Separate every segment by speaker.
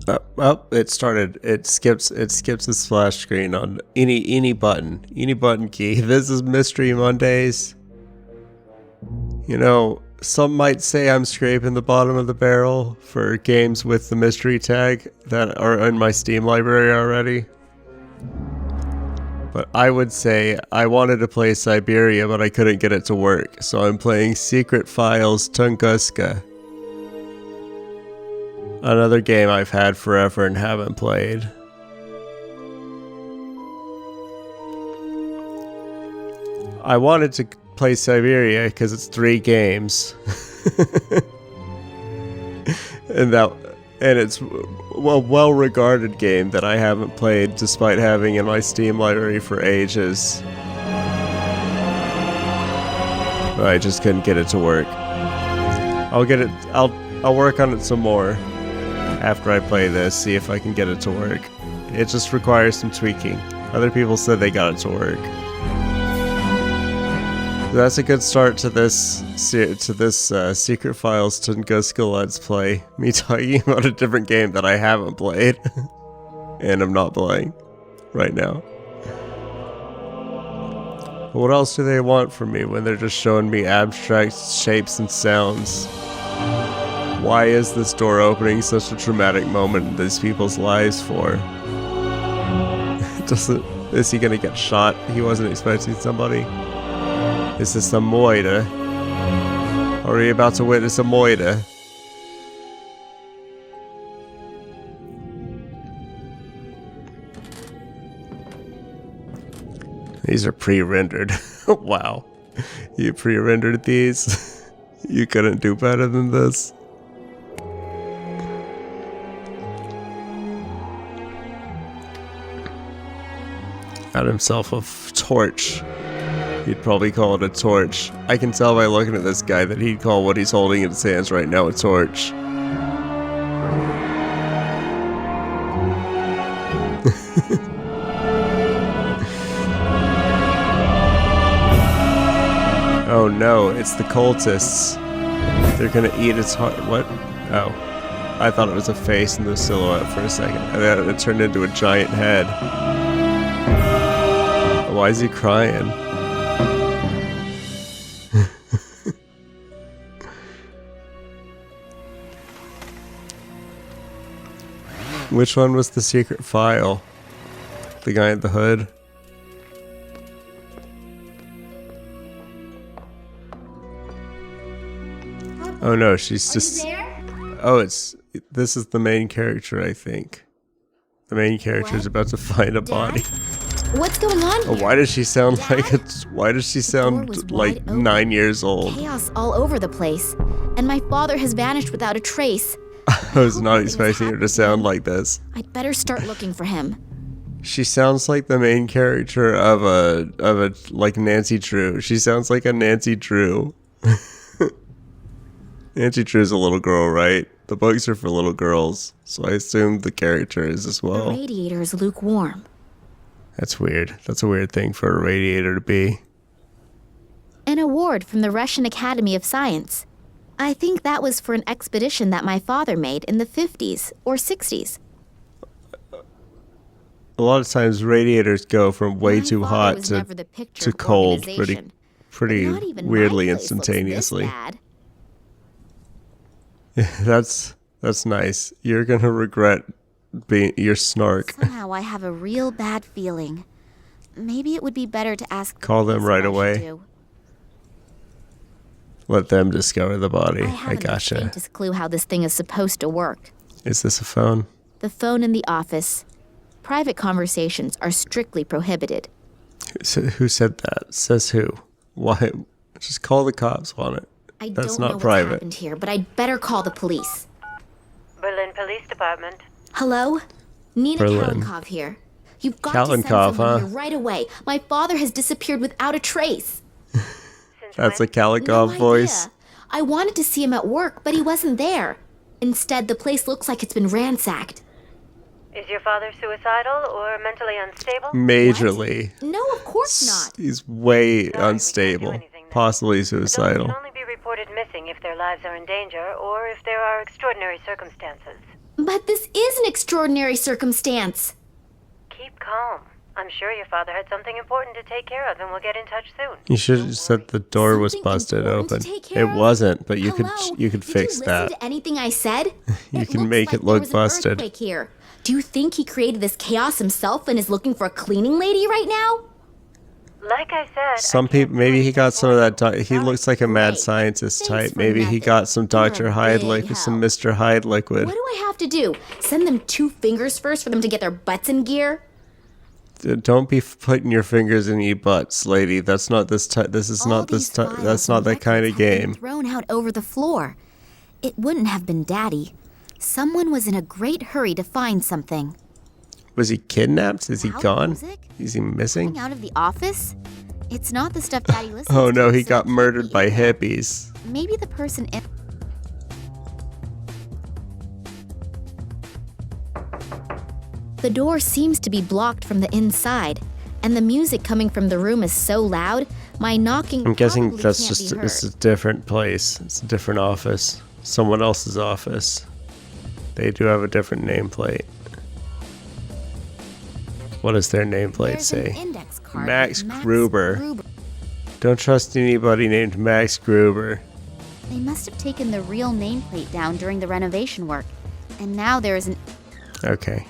Speaker 1: Oh, it started. It skips the splash screen on any button key. This is Mystery Mondays. You know, some might say I'm scraping the bottom of the barrel for games with the mystery tag that are in my Steam library already. But I would say I wanted to play Siberia, but I couldn't get it to work, so I'm playing Secret Files Tunguska. Another game I've had forever and haven't played. I wanted to play Siberia because it's 3 games. and it's a well-regarded game that I haven't played despite having in my Steam library for ages. But I just couldn't get it to work. I'll work on it some more after I play this, see if I can get it to work. It just requires some tweaking. Other people said they got it to work. So that's a good start to this Secret Files Tunguska Let's Play. Me talking about a different game that I haven't played. And I'm not playing right now. But what else do they want from me when they're just showing me abstract shapes and sounds? Why is this door opening such a traumatic moment in these people's lives for? Is he gonna get shot? He wasn't expecting somebody. Is this a moida? Are we about to witness a moida? These are pre-rendered. Wow. You pre-rendered these? You couldn't do better than this. Got himself a torch. He'd probably call it a torch. I can tell by looking at this guy that he'd call what he's holding in his hands right now a torch. Oh no, it's the cultists. They're gonna eat its heart. What? Oh. I thought it was a face in the silhouette for a second. And then it turned into a giant head. Why is he crying? Which one was the secret file? The guy at the hood? Oh no, she's just... Oh, this is the main character, I think. The main character is about to find a body.
Speaker 2: What's going on here?
Speaker 1: Oh, why does she sound like 9 years old?
Speaker 2: Chaos all over the place, and my father has vanished without a trace.
Speaker 1: I was not expecting her to sound like this.
Speaker 2: I'd better start looking for him.
Speaker 1: She sounds like the main character of a like Nancy Drew. She sounds like a Nancy Drew. Nancy Drew's a little girl, right? The books are for little girls, so I assume the character is as well.
Speaker 2: The radiator is lukewarm.
Speaker 1: That's weird. That's a weird thing for a radiator to be.
Speaker 2: An award from the Russian Academy of Science. I think that was for an expedition that my father made in the 50s or 60s.
Speaker 1: A lot of times radiators go from way too hot to cold pretty weirdly instantaneously. That's nice. You're gonna regret being your snark.
Speaker 2: Somehow I have a real bad feeling. Maybe it would be better to ask.
Speaker 1: Call them right away. Let them discover the body. I gotcha.
Speaker 2: I haven't the faintest clue how this thing is supposed to work.
Speaker 1: Is this a phone?
Speaker 2: The phone in the office. Private conversations are strictly prohibited.
Speaker 1: Who said that? Says who? Why? Just call the cops on it. That's not private.
Speaker 2: I don't know what's happened here, but I'd better call the police.
Speaker 3: Berlin Police Department.
Speaker 2: Hello? Nina Kalenkov here. You've got to send someone here right away. My father has disappeared without a trace.
Speaker 1: That's a Kalenkov voice.
Speaker 2: I wanted to see him at work, but he wasn't there. Instead, the place looks like it's been ransacked.
Speaker 3: Is your father suicidal or mentally unstable?
Speaker 1: Majorly.
Speaker 2: What? No, of course not.
Speaker 1: He's way unstable. Possibly suicidal.
Speaker 3: Adults can only be reported missing if their lives are in danger or if there are extraordinary circumstances.
Speaker 2: But this is an extraordinary circumstance.
Speaker 3: Keep calm. I'm sure your father had something important to take care of, and we'll get in touch soon.
Speaker 1: You should have said the door was
Speaker 2: Something
Speaker 1: busted
Speaker 2: important to
Speaker 1: open.
Speaker 2: take care
Speaker 1: It
Speaker 2: of?
Speaker 1: wasn't, but you
Speaker 2: Hello?
Speaker 1: could fix
Speaker 2: Did you
Speaker 1: that.
Speaker 2: listen to anything I said?
Speaker 1: You can
Speaker 2: looks
Speaker 1: make
Speaker 2: like
Speaker 1: it look
Speaker 2: there was
Speaker 1: busted.
Speaker 2: An earthquake here. Do you think he created this chaos himself and is looking for a cleaning lady right now?
Speaker 3: Like I said,
Speaker 1: Some
Speaker 3: I can't
Speaker 1: people,
Speaker 3: do
Speaker 1: maybe he
Speaker 3: anything
Speaker 1: got some of
Speaker 3: for
Speaker 1: that.
Speaker 3: you.
Speaker 1: He looks like a mad
Speaker 2: Great.
Speaker 1: scientist
Speaker 2: Thanks
Speaker 1: type.
Speaker 2: for
Speaker 1: Maybe he
Speaker 2: nothing.
Speaker 1: got some
Speaker 2: You're a
Speaker 1: Dr. Hyde
Speaker 2: big
Speaker 1: liquid, some
Speaker 2: help.
Speaker 1: Mr. Hyde liquid.
Speaker 2: What do I have to do? Send them 2 fingers first for them to get their butts in gear?
Speaker 1: Don't be putting your fingers in your butts, lady. That's not this. This is
Speaker 2: All
Speaker 1: not this.
Speaker 2: these files
Speaker 1: That's not
Speaker 2: and
Speaker 1: that kind of
Speaker 2: records have been
Speaker 1: game.
Speaker 2: thrown out over the floor. It wouldn't have been Daddy. Someone was in a great hurry to find something.
Speaker 1: Was he kidnapped? Is he
Speaker 2: Loud
Speaker 1: gone?
Speaker 2: music?
Speaker 1: Is he missing?
Speaker 2: Coming out of the office? It's not the stuff Daddy listens
Speaker 1: Oh
Speaker 2: to.
Speaker 1: no, he
Speaker 2: so it
Speaker 1: got
Speaker 2: can't
Speaker 1: murdered
Speaker 2: be
Speaker 1: by
Speaker 2: in there.
Speaker 1: hippies.
Speaker 2: Maybe the person in. The door seems to be blocked from the inside, and the music coming from the room is so loud, my knocking
Speaker 1: I'm guessing
Speaker 2: probably
Speaker 1: that's
Speaker 2: can't
Speaker 1: just
Speaker 2: be
Speaker 1: it's
Speaker 2: heard.
Speaker 1: a different place. It's a different office. Someone else's office. They do have a different nameplate. What does their nameplate
Speaker 2: There's an
Speaker 1: say?
Speaker 2: index card
Speaker 1: Max
Speaker 2: with
Speaker 1: Gruber. Don't trust anybody named Max Gruber.
Speaker 2: They must have taken the real nameplate down during the renovation work, and now there is
Speaker 1: Okay.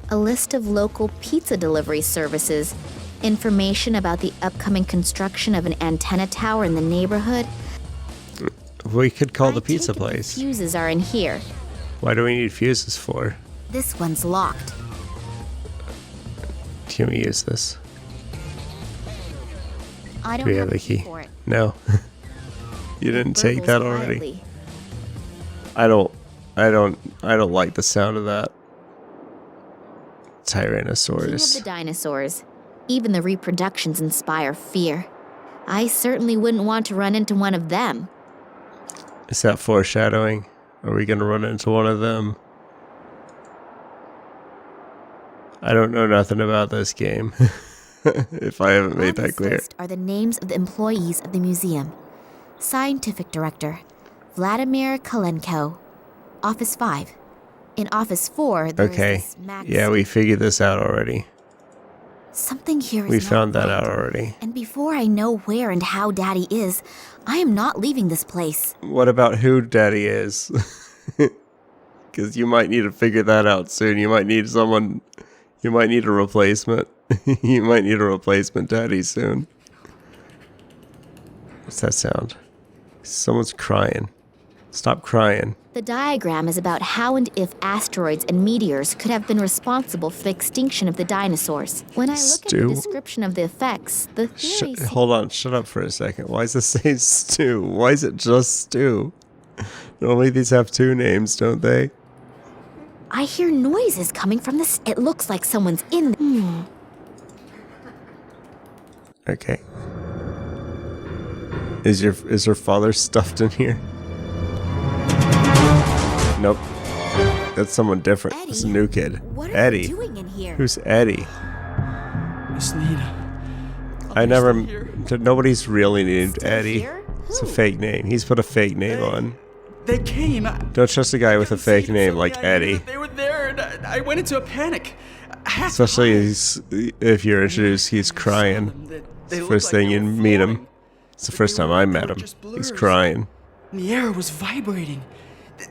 Speaker 2: a list of local pizza delivery services, information about the upcoming construction of an antenna tower in the neighborhood.
Speaker 1: We could call the
Speaker 2: I
Speaker 1: pizza
Speaker 2: take it
Speaker 1: place.
Speaker 2: The fuses are in here.
Speaker 1: What do we need fuses for?
Speaker 2: This one's locked.
Speaker 1: Can we use this?
Speaker 2: I
Speaker 1: Do
Speaker 2: don't
Speaker 1: we
Speaker 2: have
Speaker 1: have the
Speaker 2: a key
Speaker 1: key?
Speaker 2: for it.
Speaker 1: No. You didn't take
Speaker 2: Burgles
Speaker 1: that already.
Speaker 2: quietly.
Speaker 1: I don't like the sound of that.
Speaker 2: King of
Speaker 1: Tyrannosaurus.
Speaker 2: the dinosaurs. Even the reproductions inspire fear. I certainly wouldn't want to run into one of them.
Speaker 1: Is that foreshadowing? Are we gonna run into one of them? I don't know nothing about this game. If I haven't made
Speaker 2: On
Speaker 1: that
Speaker 2: this
Speaker 1: clear.
Speaker 2: list are the names of the employees of the museum. Scientific Director, Vladimir Kalenko. Office 5. In Office 4, there is
Speaker 1: Okay.
Speaker 2: this Max.
Speaker 1: Yeah, we figured this out already.
Speaker 2: Something here is
Speaker 1: We
Speaker 2: not
Speaker 1: found that
Speaker 2: right.
Speaker 1: out already.
Speaker 2: And before I know where and how Daddy is, I am not leaving this place.
Speaker 1: What about who Daddy is? Because you might need to figure that out soon. You might need someone. You might need a replacement. You might need a replacement Daddy soon. What's that sound? Someone's crying. Stop crying.
Speaker 2: The diagram is about how and if asteroids and meteors could have been responsible for the extinction of the dinosaurs. When I look at
Speaker 1: Stew?
Speaker 2: the description of the effects, the theory seems
Speaker 1: Hold on, shut up for a second. Why does this say Stew? Why is it just Stew? Normally these have 2 names, don't they?
Speaker 2: I hear noises coming from this. It looks like someone's in.
Speaker 1: Okay. Is her father stuffed in here? Nope. That's someone different. It's a new kid.
Speaker 2: What are
Speaker 1: Eddie.
Speaker 2: you doing in here?
Speaker 1: Who's Eddie?
Speaker 4: Miss Nina.
Speaker 1: I never. Nobody's really named
Speaker 2: Still
Speaker 1: Eddie.
Speaker 2: here?
Speaker 1: It's a
Speaker 2: Who?
Speaker 1: fake name. He's put a fake name on.
Speaker 4: They came.
Speaker 1: Don't trust a guy with a fake name like
Speaker 4: I knew
Speaker 1: Eddie.
Speaker 4: that they were there, and I went into a panic. I had to
Speaker 1: Especially
Speaker 4: hide.
Speaker 1: if you're introduced, he's
Speaker 4: I saw
Speaker 1: crying.
Speaker 4: them. They
Speaker 1: It's the
Speaker 4: looked
Speaker 1: first
Speaker 4: like
Speaker 1: thing
Speaker 4: they
Speaker 1: you
Speaker 4: were
Speaker 1: meet him.
Speaker 4: floating.
Speaker 1: It's the
Speaker 4: But
Speaker 1: first
Speaker 4: they
Speaker 1: time
Speaker 4: were-
Speaker 1: I
Speaker 4: they
Speaker 1: met
Speaker 4: were
Speaker 1: him.
Speaker 4: just
Speaker 1: He's
Speaker 4: blurs.
Speaker 1: crying.
Speaker 4: And the air was vibrating.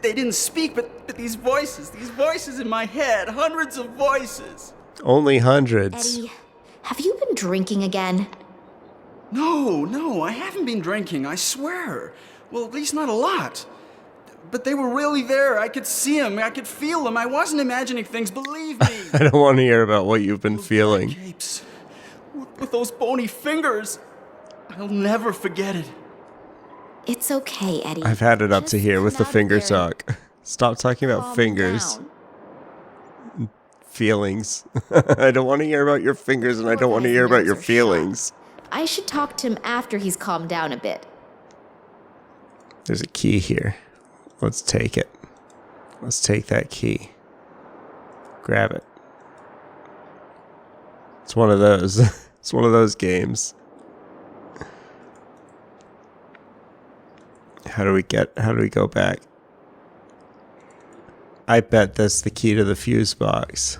Speaker 4: They didn't speak, but these voices in my head, hundreds of voices.
Speaker 1: Only hundreds.
Speaker 2: Eddie, have you been drinking again?
Speaker 4: No, I haven't been drinking, I swear. Well, at least not a lot. But they were really there. I could see them, I could feel them. I wasn't imagining things, believe me.
Speaker 1: I don't want to hear about what you've been feeling.
Speaker 4: Capes, with those bony fingers. I'll never forget it.
Speaker 2: It's okay, Eddie.
Speaker 1: I've had it up to
Speaker 2: Just
Speaker 1: here
Speaker 2: come
Speaker 1: with the
Speaker 2: out of
Speaker 1: finger
Speaker 2: there and
Speaker 1: talk. Stop talking about
Speaker 2: calm
Speaker 1: fingers.
Speaker 2: down.
Speaker 1: Feelings. I don't want to hear about your fingers and I don't want to
Speaker 2: Poor
Speaker 1: hear
Speaker 2: guy's
Speaker 1: about your
Speaker 2: nerves are shot.
Speaker 1: feelings.
Speaker 2: I should talk to him after he's calmed down a bit.
Speaker 1: There's a key here. Let's take it. Let's take that key. Grab it. It's one of those. It's one of those games. How do we go back? I bet that's the key to the fuse box.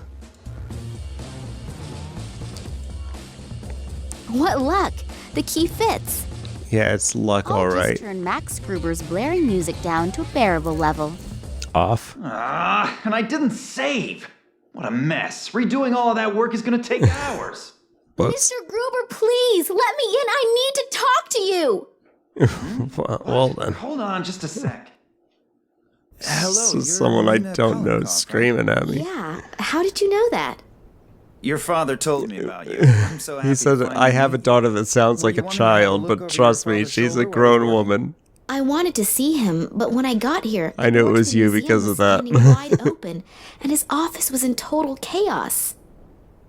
Speaker 2: What luck! The key fits.
Speaker 1: Yeah, it's luck,
Speaker 2: I'll
Speaker 1: all right.
Speaker 2: just turn Max Gruber's blaring music down to a bearable level.
Speaker 1: Off.
Speaker 5: And I didn't save. What a mess. Redoing all of that work is gonna take hours.
Speaker 1: Whoops.
Speaker 2: Mr. Gruber, please, let me in. I need to talk to you.
Speaker 1: Well then.
Speaker 5: Hold on just a sec. Hello,
Speaker 1: This
Speaker 5: you're
Speaker 1: is someone I
Speaker 5: Lena
Speaker 1: don't know
Speaker 5: Kolikoff, right?
Speaker 1: screaming at me.
Speaker 2: Yeah, how did you know that?
Speaker 5: Your father told me about you. I'm so happy
Speaker 1: He said,
Speaker 5: to finally
Speaker 1: I have a
Speaker 5: meet
Speaker 1: daughter that sounds
Speaker 5: Were
Speaker 1: like
Speaker 5: you
Speaker 1: a
Speaker 5: wondering how to
Speaker 1: child,
Speaker 5: look
Speaker 1: but
Speaker 5: over
Speaker 1: trust
Speaker 5: your
Speaker 1: me,
Speaker 5: father's
Speaker 1: she's a
Speaker 5: shoulder while he's
Speaker 1: grown
Speaker 5: working?
Speaker 1: woman.
Speaker 2: I wanted to see him, but when I got here,
Speaker 1: I knew it
Speaker 2: the door to
Speaker 1: was
Speaker 2: the
Speaker 1: you
Speaker 2: museum
Speaker 1: because
Speaker 2: was
Speaker 1: of that.
Speaker 2: standing wide open, and his office was in total chaos.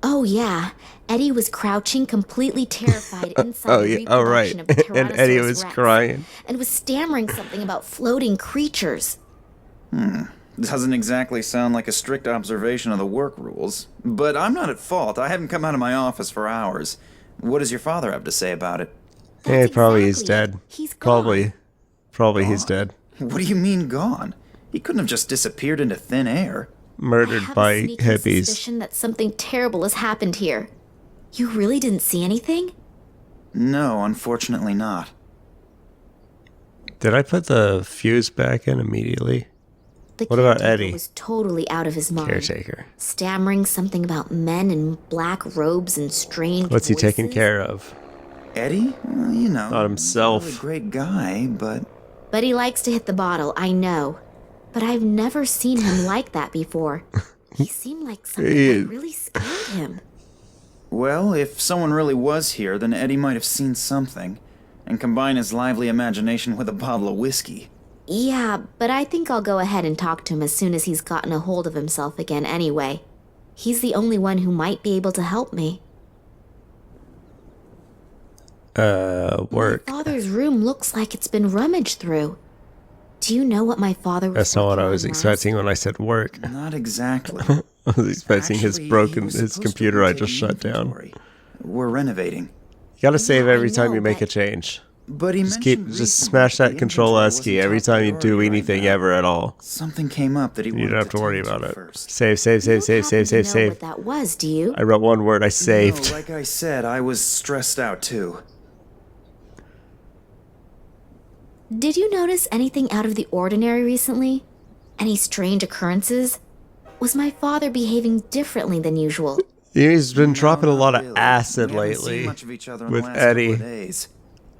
Speaker 2: Oh yeah, Eddie was crouching, completely terrified inside
Speaker 1: Oh,
Speaker 2: the
Speaker 1: yeah.
Speaker 2: reproduction
Speaker 1: Oh, right.
Speaker 2: of the
Speaker 1: And Eddie
Speaker 2: Tyrannosaurus
Speaker 1: was
Speaker 2: Rex,
Speaker 1: crying.
Speaker 2: and was stammering something about floating creatures.
Speaker 5: Doesn't exactly sound like a strict observation of the work rules. But I'm not at fault. I haven't come out of my office for hours. What does your father have to say about it?
Speaker 1: Yeah,
Speaker 2: That's
Speaker 1: probably he's
Speaker 2: exactly
Speaker 1: dead.
Speaker 2: it. He's
Speaker 1: Probably. Probably he's
Speaker 5: Gone?
Speaker 1: dead.
Speaker 5: What do you mean gone? He couldn't have just disappeared into thin air.
Speaker 2: I
Speaker 1: Murdered
Speaker 2: have
Speaker 1: by
Speaker 2: a sneaking
Speaker 1: hippies.
Speaker 2: suspicion that something terrible has happened here. You really didn't see anything?
Speaker 5: No, unfortunately not.
Speaker 1: Did I put the fuse back in immediately?
Speaker 2: The
Speaker 1: What about
Speaker 2: caretaker
Speaker 1: Eddie?
Speaker 2: was totally out of his mind.
Speaker 1: Caretaker.
Speaker 2: Stammering something about men in black robes and strange
Speaker 1: What's he taking
Speaker 2: voices.
Speaker 1: care of?
Speaker 5: Eddie? Well, you know.
Speaker 1: Not himself.
Speaker 5: He's a really great guy, but...
Speaker 2: But he likes to hit the bottle, I know. But I've never seen him like that before. He seemed like something that really scared him.
Speaker 5: Well, if someone really was here, then Eddie might have seen something. And combine his lively imagination with a bottle of whiskey.
Speaker 2: Yeah, but I think I'll go ahead and talk to him as soon as he's gotten a hold of himself again anyway. He's the only one who might be able to help me.
Speaker 1: Work.
Speaker 2: My father's room looks like it's been rummaged through. Do you know what my father was
Speaker 1: That's not what I
Speaker 2: working
Speaker 1: was
Speaker 2: on
Speaker 1: expecting when I said work.
Speaker 5: Not exactly.
Speaker 1: I was expecting
Speaker 5: Actually, he was
Speaker 1: his
Speaker 5: supposed to
Speaker 1: computer I
Speaker 5: be
Speaker 1: just
Speaker 5: taking
Speaker 1: shut down.
Speaker 5: inventory. We're renovating.
Speaker 1: You gotta save
Speaker 2: Yeah,
Speaker 1: every
Speaker 2: I
Speaker 1: time
Speaker 2: know,
Speaker 1: you make a
Speaker 2: but-
Speaker 1: change.
Speaker 5: But he
Speaker 1: Just
Speaker 5: mentioned
Speaker 1: just
Speaker 5: recently
Speaker 1: smash
Speaker 5: the
Speaker 1: that Control
Speaker 5: inventory
Speaker 1: S key
Speaker 5: wasn't
Speaker 1: every
Speaker 5: top
Speaker 1: time you
Speaker 5: priority
Speaker 1: do
Speaker 5: right
Speaker 1: anything
Speaker 5: now.
Speaker 1: ever at all.
Speaker 5: Something came up that he
Speaker 1: You
Speaker 5: wanted
Speaker 1: don't have to worry
Speaker 5: tend
Speaker 1: about it.
Speaker 5: first.
Speaker 1: Save.
Speaker 2: You don't happen to know
Speaker 1: Save.
Speaker 2: what that was, do you?
Speaker 1: I wrote one word. I saved.
Speaker 5: No, like I said, I was stressed out too.
Speaker 2: Did you notice anything out of the ordinary recently? Any strange occurrences? Was my father behaving differently than usual?
Speaker 1: He's been dropping a
Speaker 5: No,
Speaker 1: lot
Speaker 5: not
Speaker 1: of
Speaker 5: really.
Speaker 1: acid
Speaker 5: We haven't seen
Speaker 1: lately
Speaker 5: much of each other in
Speaker 1: with
Speaker 5: the last couple
Speaker 1: Eddie.
Speaker 5: of days.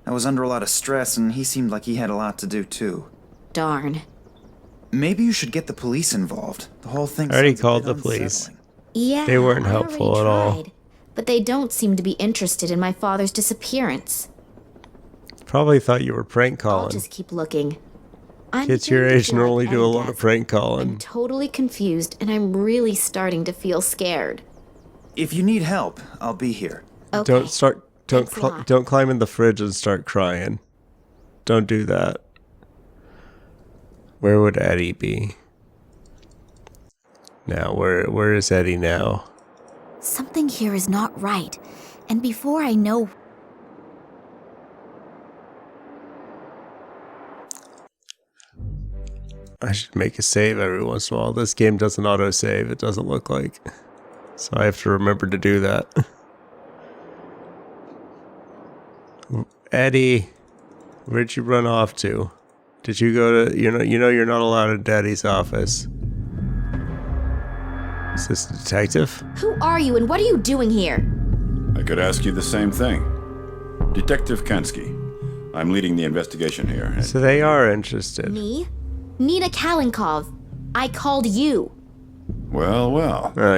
Speaker 5: I was under a lot of stress, and he seemed like he had a lot to do too.
Speaker 2: Darn.
Speaker 5: Maybe you should get the police involved. The whole thing
Speaker 1: I already
Speaker 5: sounds a
Speaker 1: called
Speaker 5: bit
Speaker 1: the police.
Speaker 5: unsettling.
Speaker 2: Yeah,
Speaker 1: They weren't
Speaker 2: I
Speaker 1: helpful
Speaker 2: already
Speaker 1: at all.
Speaker 2: tried, but they don't seem to be interested in my father's disappearance.
Speaker 1: Probably thought you were prank
Speaker 2: I'll
Speaker 1: calling.
Speaker 2: just keep looking. I'm
Speaker 1: Kids your
Speaker 2: beginning to
Speaker 1: age
Speaker 2: feel like
Speaker 1: normally do a
Speaker 2: Eddie
Speaker 1: lot of
Speaker 2: does.
Speaker 1: prank
Speaker 2: I'm
Speaker 1: calling.
Speaker 2: totally confused, and I'm really starting to feel scared.
Speaker 5: If you need help, I'll be here.
Speaker 2: Okay. Thanks a lot.
Speaker 1: Don't climb in the fridge and start crying. Don't do that. Where would Eddie be? Now, where is Eddie now?
Speaker 2: Something here is not right, and before I know...
Speaker 1: I should make a save every once in a while. This game doesn't auto-save, it doesn't look like. So I have to remember to do that. Eddie, where'd you run off to? Did you go to, you know you're not allowed in Daddy's office. Is this a detective?
Speaker 2: Who are you, and what are you doing here?
Speaker 6: I could ask you the same thing. Detective Kansky. I'm leading the investigation here.
Speaker 1: So they are interested.
Speaker 2: Me? Nina Kalinkov. I called you.
Speaker 6: Well.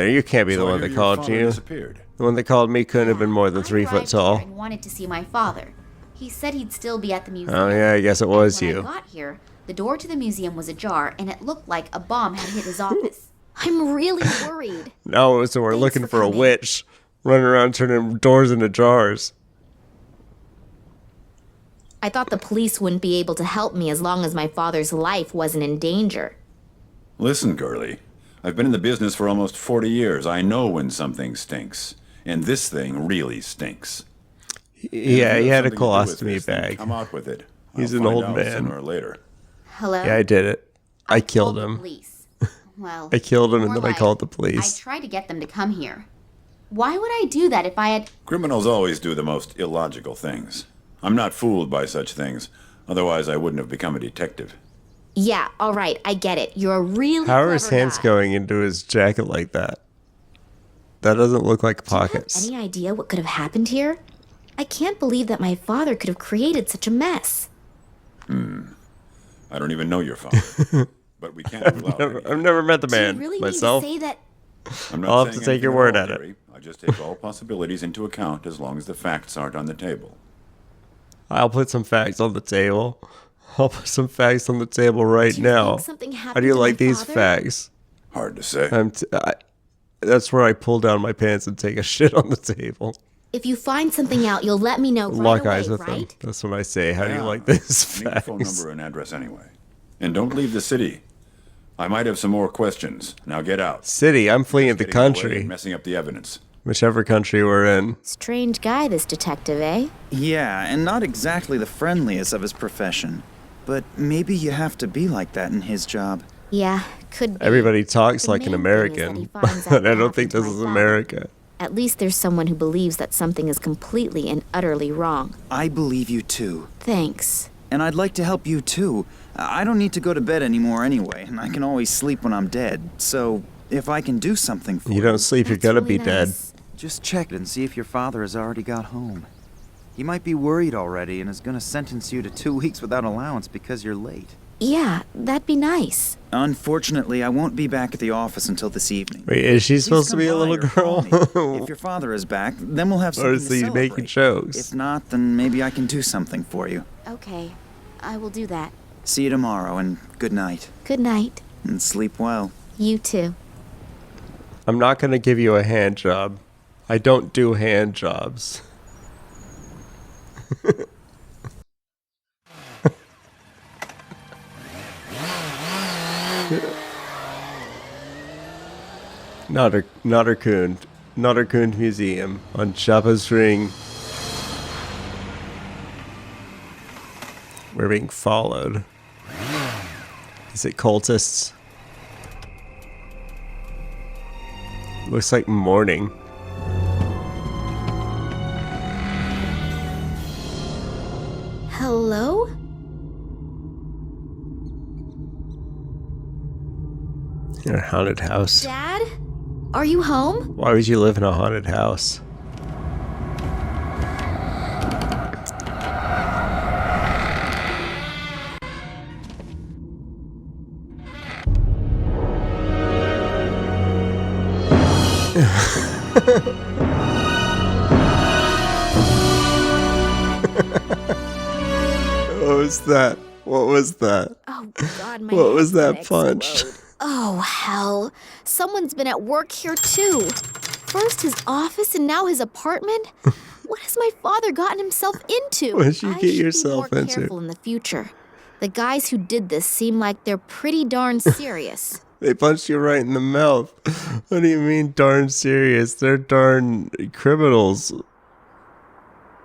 Speaker 1: You can't be
Speaker 6: So
Speaker 1: the
Speaker 6: I
Speaker 1: one
Speaker 6: hear
Speaker 1: that
Speaker 6: your
Speaker 1: called
Speaker 6: father
Speaker 1: you.
Speaker 6: disappeared.
Speaker 1: The one that called me couldn't have been more than
Speaker 2: I
Speaker 1: 3 foot
Speaker 2: arrived
Speaker 1: tall.
Speaker 2: here and wanted to see my father. He said he'd still be at the museum.
Speaker 1: Oh yeah, I guess it was
Speaker 2: When I
Speaker 1: you.
Speaker 2: got here, the door to the museum was ajar, and it looked like a bomb had hit his office. I'm really worried.
Speaker 1: No, so we're
Speaker 2: Thanks
Speaker 1: looking
Speaker 2: for
Speaker 1: for a
Speaker 2: coming.
Speaker 1: witch running around turning doors into jars.
Speaker 2: I thought the police wouldn't be able to help me as long as my father's life wasn't in danger.
Speaker 6: Listen, girlie. I've been in the business for almost 40 years. I know when something stinks. And this thing really stinks.
Speaker 1: Yeah, he had a
Speaker 6: If you have something to do
Speaker 1: colostomy
Speaker 6: with this, then
Speaker 1: bag.
Speaker 6: Come out with it.
Speaker 1: He's
Speaker 6: I'll
Speaker 1: an
Speaker 6: find
Speaker 1: old
Speaker 6: out
Speaker 1: man.
Speaker 6: Sooner or later.
Speaker 2: Hello?
Speaker 1: Yeah, I did it. I killed
Speaker 2: called the
Speaker 1: him.
Speaker 2: police. Well,
Speaker 1: I killed him and
Speaker 2: more
Speaker 1: then I
Speaker 2: like,
Speaker 1: called the
Speaker 2: I
Speaker 1: police.
Speaker 2: tried to get them to come here. Why would I do that if I had...
Speaker 6: Criminals always do the most illogical things. I'm not fooled by such things. Otherwise, I wouldn't have become a detective.
Speaker 2: Yeah, all right, I get it. You're a really
Speaker 1: How are his
Speaker 2: clever
Speaker 1: hands
Speaker 2: guy.
Speaker 1: going into his jacket like that? That doesn't look like
Speaker 2: Do you have
Speaker 1: pockets.
Speaker 2: any idea what could have happened here? I can't believe that my father could have created such a mess.
Speaker 6: I don't even know your father. But we can't rule out anything.
Speaker 1: I've never met the
Speaker 2: Do you
Speaker 1: man
Speaker 2: really
Speaker 1: myself.
Speaker 2: mean to say that...
Speaker 6: I'm not
Speaker 1: I'll have
Speaker 6: saying
Speaker 1: to take your
Speaker 6: anything
Speaker 1: word
Speaker 6: all,
Speaker 1: at it.
Speaker 6: Jerry. I just take all possibilities into account as long as the facts aren't on the table.
Speaker 1: I'll put some facts on the table. I'll put some facts on the table right
Speaker 2: Do you
Speaker 1: now.
Speaker 2: think something
Speaker 1: How
Speaker 2: happened
Speaker 1: do you
Speaker 2: to my
Speaker 1: like these
Speaker 2: father?
Speaker 1: facts?
Speaker 6: Hard to say.
Speaker 1: That's where I pull down my pants and take a shit on the table.
Speaker 2: If you find something out, you'll let me know right
Speaker 1: Lock
Speaker 2: away,
Speaker 1: eyes with
Speaker 2: right?
Speaker 1: them. That's what I say. How do you
Speaker 6: Yeah.
Speaker 1: like this
Speaker 6: I need a phone
Speaker 1: facts?
Speaker 6: number and address anyway. And don't leave the city. I might have some more questions. Now get out.
Speaker 1: City, I'm fleeing the
Speaker 6: Getting away and
Speaker 1: country.
Speaker 6: messing up the evidence.
Speaker 1: Whichever country we're in.
Speaker 2: Strange guy, this detective, eh?
Speaker 5: Yeah, and not exactly the friendliest of his profession. But maybe you have to be like that in his job.
Speaker 2: Yeah, could be.
Speaker 1: Everybody talks
Speaker 2: The
Speaker 1: like an
Speaker 2: main thing is that
Speaker 1: American.
Speaker 2: he finds out
Speaker 1: But I
Speaker 2: what
Speaker 1: don't think
Speaker 2: happened
Speaker 1: this
Speaker 2: to
Speaker 1: is
Speaker 2: my father.
Speaker 1: America.
Speaker 2: At least there's someone who believes that something is completely and utterly wrong.
Speaker 5: I believe you too.
Speaker 2: Thanks.
Speaker 5: And I'd like to help you too. I don't need to go to bed anymore anyway, and I can always sleep when I'm dead. So, if I can do something for
Speaker 1: You don't sleep, you're
Speaker 2: That's
Speaker 1: gonna
Speaker 2: really
Speaker 1: be dead.
Speaker 2: nice.
Speaker 7: Just check and see if your father has already got home. He might be worried already and is gonna sentence you to 2 weeks without allowance because you're late.
Speaker 2: Yeah, that'd be nice.
Speaker 5: Unfortunately, I won't be back at the office until this evening.
Speaker 1: Wait, is she
Speaker 5: Please
Speaker 1: supposed to
Speaker 5: come
Speaker 1: be a
Speaker 5: by
Speaker 1: little
Speaker 5: or call
Speaker 1: girl?
Speaker 5: me. If your father is back, then we'll have something
Speaker 1: Or is
Speaker 5: to
Speaker 1: he
Speaker 5: celebrate.
Speaker 1: making jokes?
Speaker 5: If not, then maybe I can do something for you.
Speaker 2: Okay, I will do that.
Speaker 5: See you tomorrow, and good night.
Speaker 2: Good night.
Speaker 5: And sleep well.
Speaker 2: You too.
Speaker 1: I'm not gonna give you a hand job. I don't do hand jobs. Notterkund Museum on Jabba's Ring. We're being followed. Is it cultists? Looks like morning.
Speaker 2: Hello?
Speaker 1: In a haunted house.
Speaker 2: Dad? Are you home?
Speaker 1: Why would you live in a haunted house? What was that? What was that?
Speaker 2: Oh God, my
Speaker 1: What was
Speaker 2: head's
Speaker 1: that
Speaker 2: gonna
Speaker 1: punch?
Speaker 2: explode. Oh hell! Someone's been at work here too. First his office and now his apartment. What has my father gotten himself into?
Speaker 1: What did you
Speaker 2: I
Speaker 1: get
Speaker 2: should
Speaker 1: yourself
Speaker 2: be more
Speaker 1: into?
Speaker 2: careful in the future. The guys who did this seem like they're pretty darn serious.
Speaker 1: They punched you right in the mouth. What do you mean darn serious? They're darn criminals.